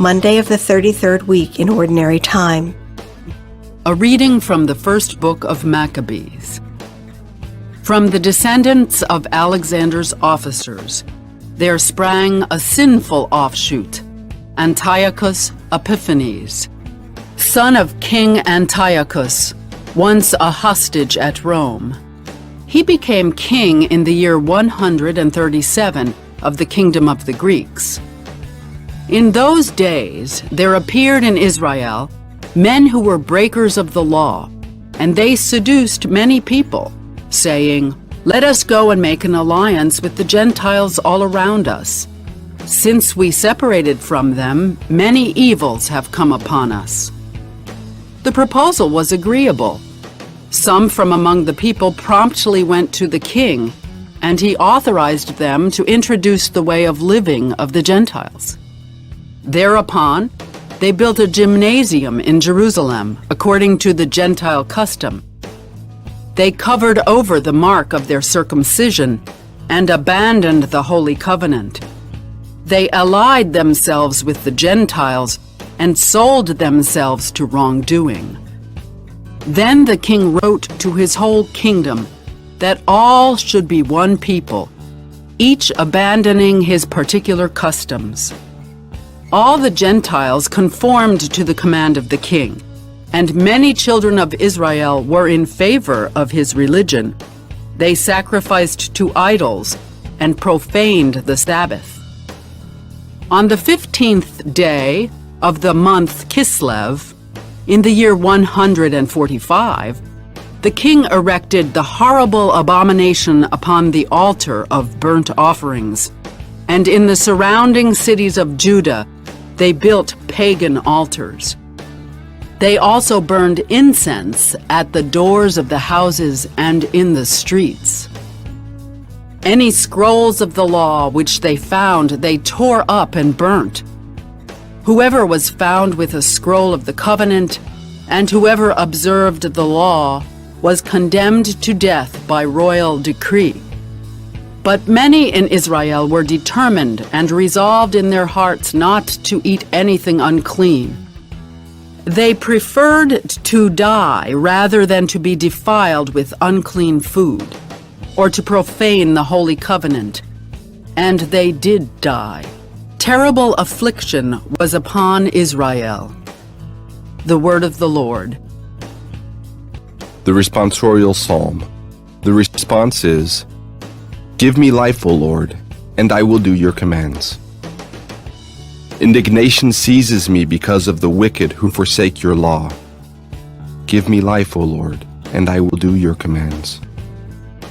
Monday of the 33rd week in Ordinary Time. A reading from the first book of Maccabees. From the descendants of Alexander's officers, there sprang a sinful offshoot, Antiochus Epiphanes, son of King Antiochus, once a hostage at Rome. He became king in the year 137 of the kingdom of the Greeks. In those days there appeared in Israel men who were breakers of the law, and they seduced many people, saying, "Let us go and make an alliance with the Gentiles all around us. Since we separated from them, many evils have come upon us." The proposal was agreeable. Some from among the people promptly went to the king, and he authorized them to introduce the way of living of the Gentiles. Thereupon, they built a gymnasium in Jerusalem, according to the Gentile custom. They covered over the mark of their circumcision and abandoned the Holy Covenant. They allied themselves with the Gentiles and sold themselves to wrongdoing. Then the king wrote to his whole kingdom that all should be one people, each abandoning his particular customs. All the Gentiles conformed to the command of the king, and many children of Israel were in favor of his religion. They sacrificed to idols and profaned the Sabbath. On the 15th day of the month Kislev, in the year 145, the king erected the horrible abomination upon the altar of burnt offerings, and in the surrounding cities of Judah they built pagan altars. They also burned incense at the doors of the houses and in the streets. Any scrolls of the law which they found, they tore up and burnt. Whoever was found with a scroll of the covenant, and whoever observed the law, was condemned to death by royal decree. But many in Israel were determined and resolved in their hearts not to eat anything unclean. They preferred to die rather than to be defiled with unclean food, or to profane the Holy Covenant. And they did die. Terrible affliction was upon Israel. The word of the Lord. The responsorial psalm. The response is, "Give me life, O Lord, and I will do your commands." Indignation seizes me because of the wicked who forsake your law. Give me life, O Lord, and I will do your commands.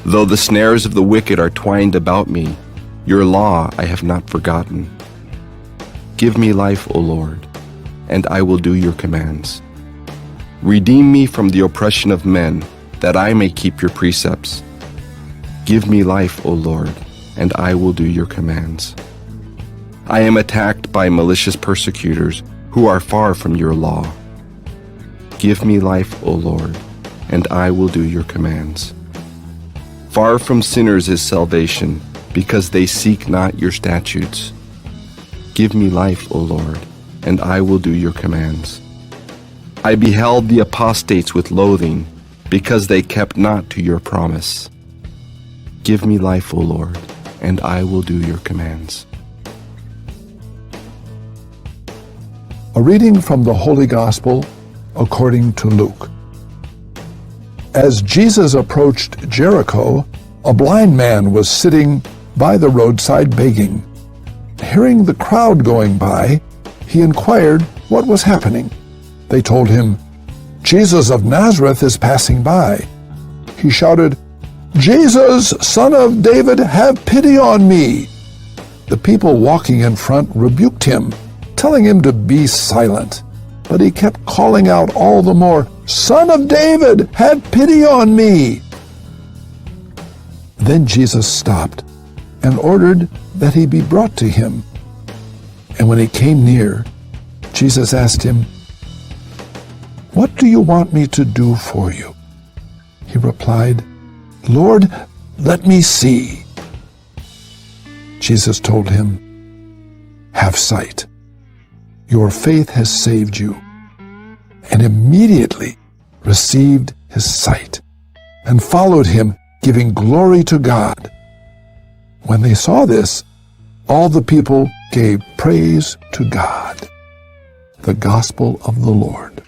Though the snares of the wicked are twined about me, your law I have not forgotten. Give me life, O Lord, and I will do your commands. Redeem me from the oppression of men, that I may keep your precepts. Give me life, O Lord, and I will do your commands. I am attacked by malicious persecutors who are far from your law. Give me life, O Lord, and I will do your commands. Far from sinners is salvation, because they seek not your statutes. Give me life, O Lord, and I will do your commands. I beheld the apostates with loathing, because they kept not to your promise. Give me life, O Lord, and I will do your commands. A reading from the Holy Gospel according to Luke. As Jesus approached Jericho, a blind man was sitting by the roadside begging. Hearing the crowd going by, he inquired what was happening. They told him, "Jesus of Nazareth is passing by." He shouted, "Jesus, Son of David, have pity on me." The people walking in front rebuked him, telling him to be silent. But he kept calling out all the more, "Son of David, have pity on me." Then Jesus stopped and ordered that he be brought to him. And when he came near, Jesus asked him, "What do you want me to do for you?" He replied, "Lord, let me see." Jesus told him, "Have sight. Your faith has saved you." And immediately received his sight, and followed him, giving glory to God. When they saw this, all the people gave praise to God. The Gospel of the Lord.